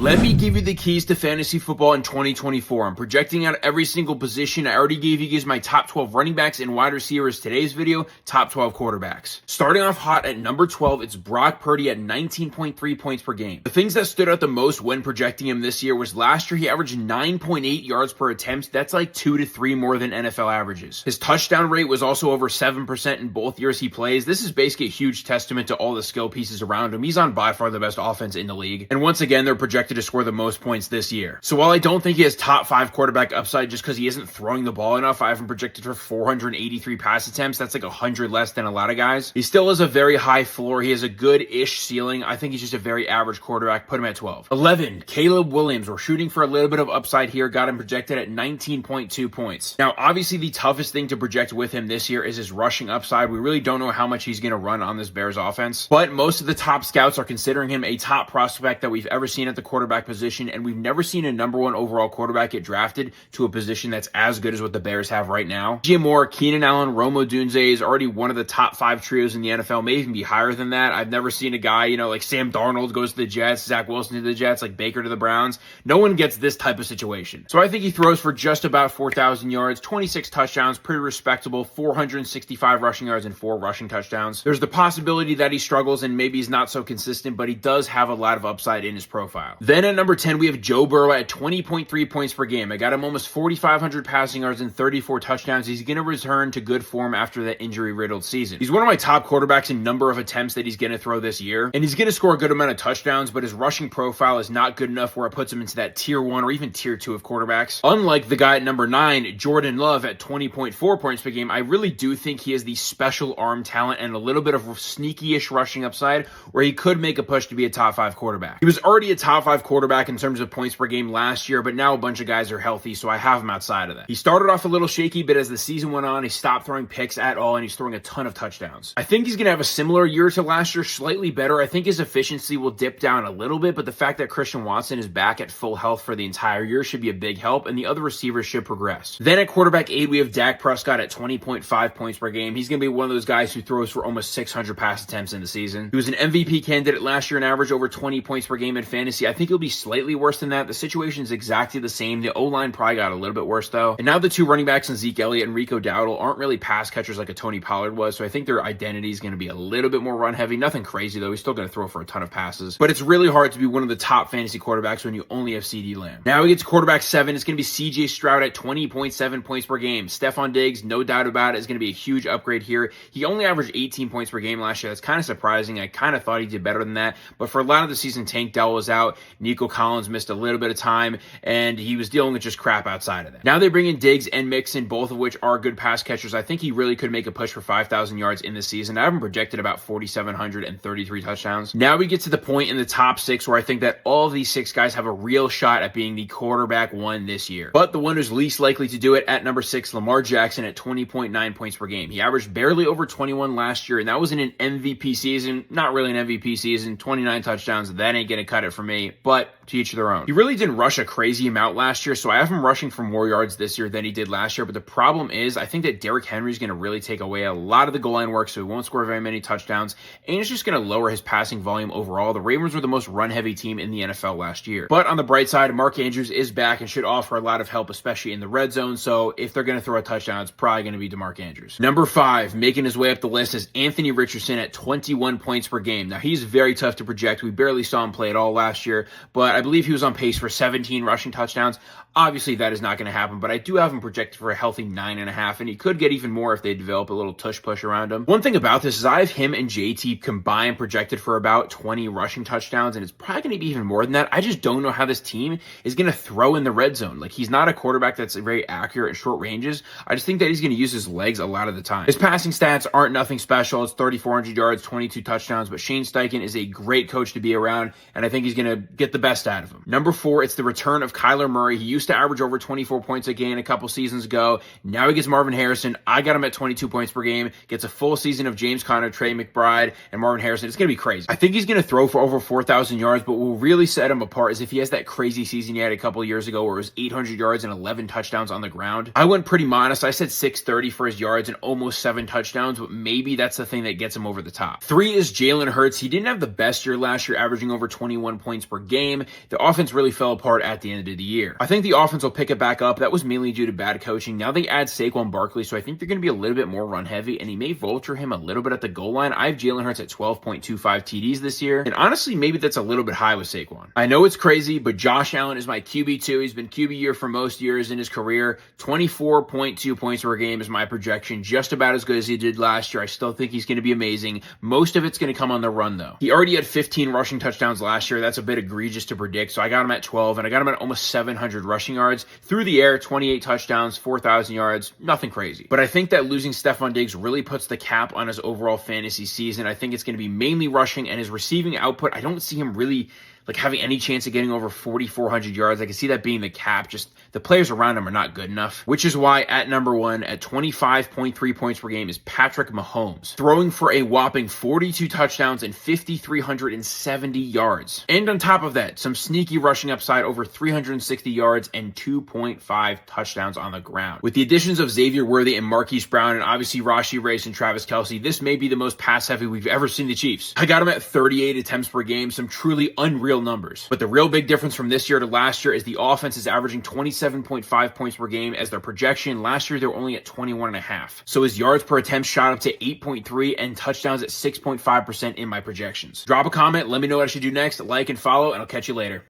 Let me give you the keys to fantasy football in 2024. I'm projecting out every single position. I already gave you guys my top 12 running backs and wide receivers. Today's video, top 12 quarterbacks. Starting off hot at number 12, it's Brock Purdy at 19.3 points per game. The things that stood out the most when projecting him this year was last year he averaged 9.8 yards per attempt. That's like 2 to 3 more than NFL averages. His touchdown rate was also over 7% in both years he plays. This is basically a huge testament to all the skill pieces around him. He's on by far the best offense in the league. And once again, they're projected to score the most points this year. So while I don't think he has top 5 quarterback upside just because he isn't throwing the ball enough, I have him projected for 483 pass attempts. That's like 100 less than a lot of guys. He still has a very high floor. He has a good-ish ceiling. I think he's just a very average quarterback. Put him at 12. 11, Caleb Williams. We're shooting for a little bit of upside here. Got him projected at 19.2 points. Now, obviously, the toughest thing to project with him this year is his rushing upside. We really don't know how much he's going to run on this Bears offense, but most of the top scouts are considering him a top prospect that we've ever seen at the quarterback position, and we've never seen a number 1 overall quarterback get drafted to a position that's as good as what the Bears have right now. DJ Moore, Keenan Allen, Rome Odunze is already one of the top 5 trios in the NFL, may even be higher than that. I've never seen a guy, like Sam Darnold goes to the Jets, Zach Wilson to the Jets, like Baker to the Browns. No one gets this type of situation. So I think he throws for just about 4,000 yards, 26 touchdowns, pretty respectable, 465 rushing yards and 4 rushing touchdowns. There's the possibility that he struggles and maybe he's not so consistent, but he does have a lot of upside in his profile. Then at number 10, we have Joe Burrow at 20.3 points per game. I got him almost 4,500 passing yards and 34 touchdowns. He's going to return to good form after that injury-riddled season. He's one of my top quarterbacks in number of attempts that he's going to throw this year, and he's going to score a good amount of touchdowns, but his rushing profile is not good enough where it puts him into that tier 1 or even tier 2 of quarterbacks. Unlike the guy at number 9, Jordan Love at 20.4 points per game, I really do think he has the special arm talent and a little bit of sneaky-ish rushing upside where he could make a push to be a top 5 quarterback. He was already a top 5 quarterback in terms of points per game last year, but now a bunch of guys are healthy, so I have him outside of that. He started off a little shaky, but as the season went on, he stopped throwing picks at all, and he's throwing a ton of touchdowns. I think he's going to have a similar year to last year, slightly better. I think his efficiency will dip down a little bit, but the fact that Christian Watson is back at full health for the entire year should be a big help, and the other receivers should progress. Then at quarterback 8, we have Dak Prescott at 20.5 points per game. He's going to be one of those guys who throws for almost 600 pass attempts in the season. He was an MVP candidate last year and averaged over 20 points per game in fantasy. I think he'll be slightly worse than that. The situation is exactly the same. The O-line probably got a little bit worse, though. And now the 2 running backs in Zeke Elliott and Rico Dowdle aren't really pass catchers like a Tony Pollard was, so I think their identity is going to be a little bit more run-heavy. Nothing crazy, though. He's still going to throw for a ton of passes. But it's really hard to be one of the top fantasy quarterbacks when you only have CeeDee Lamb. Now we get to quarterback 7. It's going to be C.J. Stroud at 20.7 points per game. Stefon Diggs, no doubt about it, is going to be a huge upgrade here. He only averaged 18 points per game last year. That's kind of surprising. I kind of thought he did better than that. But for a lot of the season, Tank Dell was out. Nico Collins missed a little bit of time, and he was dealing with just crap outside of that. Now they bring in Diggs and Mixon, both of which are good pass catchers. I think he really could make a push for 5,000 yards in the season. I have him projected about 4,733 touchdowns. Now we get to the point in the top 6 where I think that all of these 6 guys have a real shot at being the quarterback 1 this year. But the one who's least likely to do it at number 6, Lamar Jackson at 20.9 points per game. He averaged barely over 21 last year, and that was in an MVP season. Not really an MVP season. 29 touchdowns. That ain't going to cut it for me, but to each their own. He really didn't rush a crazy amount last year, so I have him rushing for more yards this year than he did last year, but the problem is I think that Derrick Henry is going to really take away a lot of the goal line work, so he won't score very many touchdowns, and it's just going to lower his passing volume overall. The Ravens were the most run-heavy team in the NFL last year. But on the bright side, Mark Andrews is back and should offer a lot of help, especially in the red zone, so if they're going to throw a touchdown, it's probably going to be DeMarc Andrews. Number 5, making his way up the list, is Anthony Richardson at 21 points per game. Now, he's very tough to project. We barely saw him play at all last year, but I believe he was on pace for 17 rushing touchdowns. Obviously, that is not going to happen, but I do have him projected for a healthy 9.5, and he could get even more if they develop a little tush push around him. One thing about this is I have him and JT combined projected for about 20 rushing touchdowns, and it's probably going to be even more than that. I just don't know how this team is going to throw in the red zone. Like, he's not a quarterback that's very accurate at short ranges. I just think that he's going to use his legs a lot of the time. His passing stats aren't nothing special. It's 3,400 yards, 22 touchdowns, but Shane Steichen is a great coach to be around, and I think he's going to get the best out of him. Number 4, it's the return of Kyler Murray. He used to average over 24 points a game a couple seasons ago. Now he gets Marvin Harrison. I got him at 22 points per game. Gets a full season of James Conner, Trey McBride, and Marvin Harrison. It's going to be crazy. I think he's going to throw for over 4,000 yards, but what will really set him apart is if he has that crazy season he had a couple years ago where it was 800 yards and 11 touchdowns on the ground. I went pretty modest. I said 630 for his yards and almost 7 touchdowns, but maybe that's the thing that gets him over the top. 3 is Jaylen Herz. He didn't have the best year last year, averaging over 21 points per game. The offense really fell apart at the end of the year. I think the offense will pick it back up. That was mainly due to bad coaching. Now they add Saquon Barkley, so I think they're going to be a little bit more run heavy, and he may vulture him a little bit at the goal line. I have Jaylen Herz at 12.25 TDs this year, and honestly, maybe that's a little bit high with Saquon. I know it's crazy, but Josh Allen is my QB2. He's been QB year for most years in his career. 24.2 points per game is my projection, just about as good as he did last year. I still think he's going to be amazing. Most of it's going to come on the run, though. He already had 15 rushing touchdowns last year. That's a bit egregious to predict, so I got him at 12, and I got him at almost 700 rushing yards. Through the air, 28 touchdowns, 4,000 yards, nothing crazy. But I think that losing Stefon Diggs really puts the cap on his overall fantasy season. I think it's going to be mainly rushing, and his receiving output, I don't see him really having any chance of getting over 4,400 yards. I can see that being the cap. Just the players around him are not good enough, which is why at number 1 at 25.3 points per game is Patrick Mahomes, throwing for a whopping 42 touchdowns and 5,370 yards. And on top of that, some sneaky rushing upside, over 360 yards and 2.5 touchdowns on the ground. With the additions of Xavier Worthy and Marquise Brown, and obviously Rashee Rice and Travis Kelce, this may be the most pass heavy we've ever seen the Chiefs. I got him at 38 attempts per game, some truly unreal numbers. But the real big difference from this year to last year is the offense is averaging 27.5 points per game as their projection. Last year, they were only at 21.5. So his yards per attempt shot up to 8.3 and touchdowns at 6.5% in my projections. Drop a comment. Let me know what I should do next. Like and follow, and I'll catch you later.